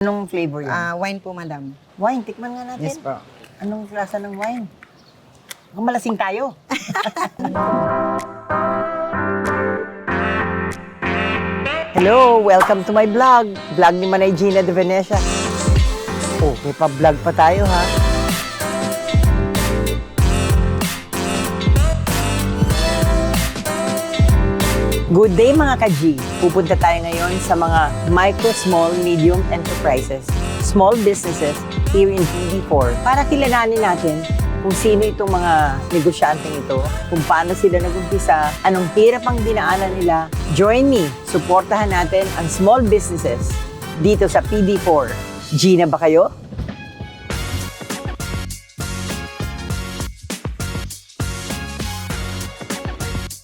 Anong flavor yan? Wine po, madam. Wine, tikman nga natin. Yes po. Anong klasa ng wine? Baka malasing tayo. Hello, welcome to my vlog. Vlog ni Manay Gina de Venecia. Oh, may pa-vlog pa tayo ha. Good day mga ka-G! Pupunta tayo ngayon sa mga micro, small, medium enterprises, small businesses here in PD4 para kilalanin natin kung sino itong mga negosyanteng ito, kung paano sila nag-umpisa, anong hirap ang dinaanan nila. Join me, suportahan natin ang small businesses dito sa PD4. G na ba kayo?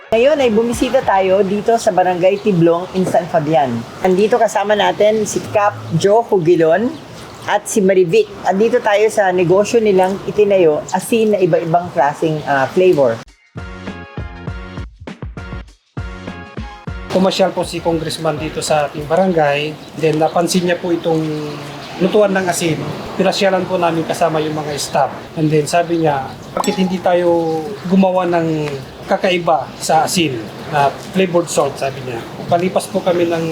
Ngayon ay bumisita tayo dito sa Barangay Tiblong in San Fabian. Andito kasama natin si Cap Joe Hugilon at si Marivic. Andito tayo sa negosyo nilang itinayo, asin na iba-ibang klaseng flavor. Pumasyal po si Congressman dito sa ating barangay. Then napansin niya po itong lutuan ng asin. Pinasyalan po namin kasama yung mga staff. And then sabi niya, bakit hindi tayo gumawa ng kakaiba sa asin na flavored salt, sabi niya. Palipas po kami ng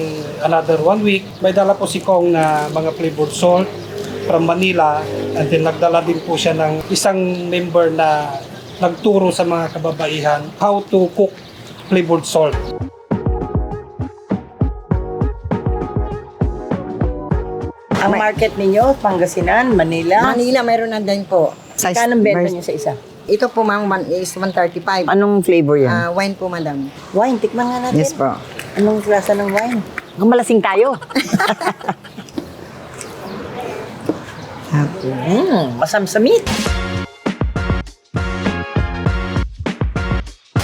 another 1 week. May dala po si Kong na mga flavored salt from Manila. And then nagdala din po siya ng isang member na nagturo sa mga kababaihan how to cook flavored salt. Ang market ninyo, Pangasinan, Manila. Manila, mayroon na din po. Kanong benta niyo sa isa? Ito po, ma'am, is 135. Anong flavor yan? Wine po, madam. Wine, tikman nga natin. Yes po. Anong klasa ng wine? Baka malasing tayo. Masamsamit.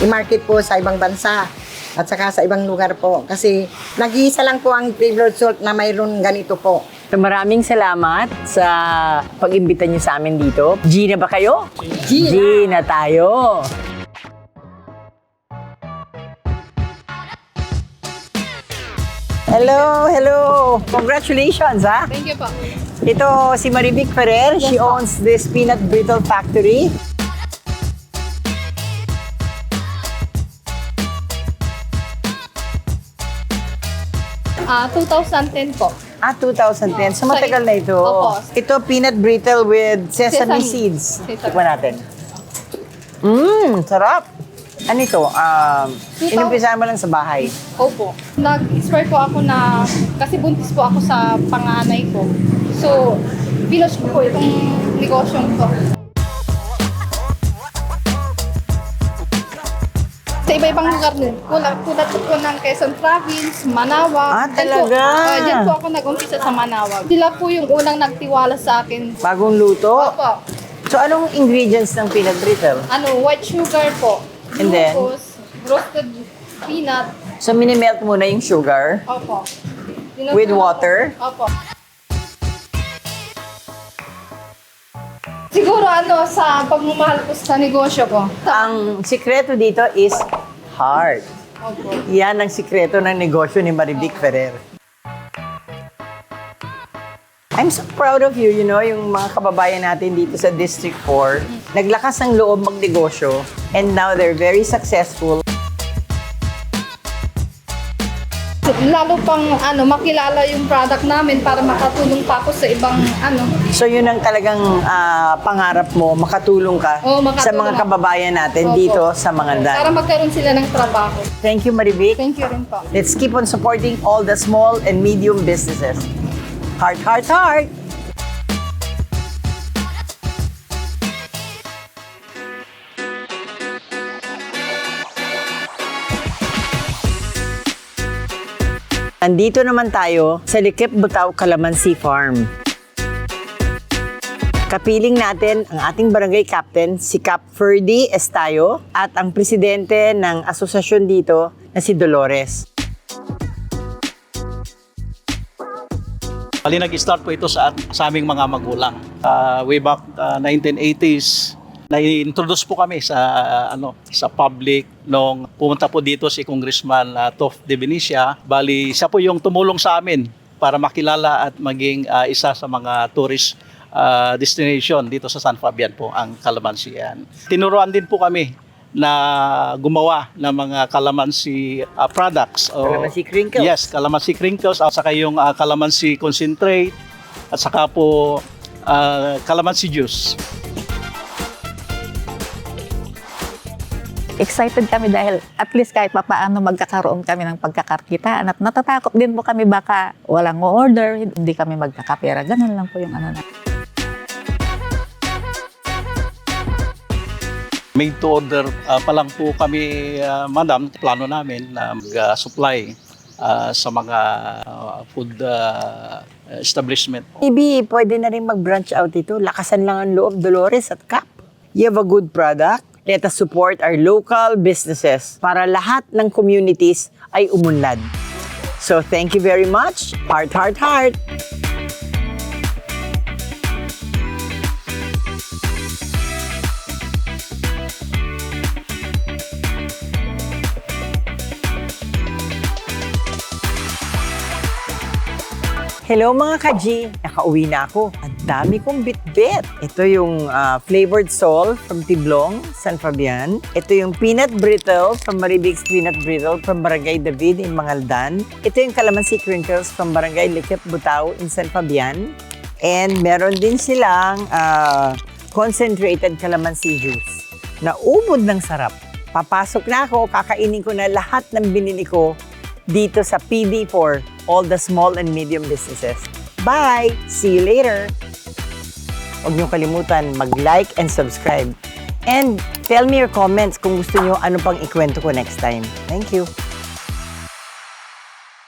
I-market po sa ibang bansa at saka sa ibang lugar po. Kasi nag-iisa lang po ang flavored salt na mayroon ganito po. So, maraming salamat sa pag-imbita niyo sa amin dito. G na ba kayo? G Na tayo. Hello, hello. Congratulations, ha? Thank you po. Ito si Marivic Ferrer. She owns this peanut brittle factory. Ah, 2010 po. 2010. So, matagal na ito. Opo. Ito, peanut brittle with sesame Sesame. seeds. Sesame. Tikman natin. Sarap. Ano ito? Inumpisahan mo lang sa bahay. Opo. Nag-inspire po ako na, kasi buntis po ako sa panganay ko. So, pinush ko po itong negosyo ko. Sa iba-ibang lugar din. Tulad po ng Quezon Province, Manawag. Talaga? Diyan po ako nag-umpisa sa Manawag. Sila po yung unang nagtiwala sa akin. Bagong luto? Opo. So, anong ingredients ng peanut brittle? White sugar po. And then? Glucose, roasted peanut. So, minimelt muna yung sugar Opo. with water. Opo. Siguro sa pagmamahal ko sa negosyo ko. Ang sikreto dito is heart. Opo. Yan ang sikreto ng negosyo ni Marivic Ferrer. I'm so proud of you, yung mga kababayan natin dito sa District 4. Naglakas ng loob magnegosyo and now they're very successful. Lalo pang makilala yung product namin para makatulong pa ako sa ibang So yun ang talagang pangarap mo, makatulong ka Oo, makatulong sa mga ako. kababayan natin Opo. dito sa Mangandan. para magkaroon sila ng trabaho. Thank you, Marivic. Thank you rin po. Let's keep on supporting all the small and medium businesses. Heart, heart, heart! Nandito naman tayo sa Likip Butaw Calamansi Farm. Kapiling natin ang ating barangay captain, si Cap Ferdy Estayo, at ang presidente ng asosasyon dito na si Dolores. Bali, nag-start po ito sa aming mga magulang. Way back 1980s, na-introduce po kami sa public nung pumunta po dito si Congressman Toph de Venecia. Bali, siya po yung tumulong sa amin para makilala at maging isa sa mga tourist destination dito sa San Fabian po ang kalamansi yan. Tinuruan din po kami na gumawa ng mga kalamansi products. Kalamansi crinkles. Yes, kalamansi crinkles at saka yung kalamansi concentrate at saka po kalamansi juice. Excited kami dahil at least kahit papaano magkakaroon kami ng pagkakakitaan at natatakot din po kami baka walang order, hindi kami magkakapera. Ganun lang po yung ano na. Made to order pa lang po kami, madam. Plano namin na mag-supply sa mga food establishment. Maybe pwede na rin mag-branch out ito. Lakasan lang ang loob, Dolores at Cap. You have a good product. Let us support our local businesses para lahat ng communities ay umunlad. So thank you very much. Heart, heart, heart. Hello mga ka-G! Nakauwi na ako. Ang dami kong bit-bit. Ito yung flavored salt from Tiblong, San Fabian. Ito yung peanut brittle from Maribig's Peanut Brittle from Barangay David in Mangaldan. Ito yung calamansi crinkles from Barangay Likip Butao in San Fabian. And meron din silang concentrated calamansi juice na ubod ng sarap. Papasok na ako, kakainin ko na lahat ng binili ko dito sa PD for all the small and medium businesses. Bye! See you later! Huwag niyong kalimutan mag-like and subscribe. And tell me your comments kung gusto niyo ano pang ikwento ko next time. Thank you!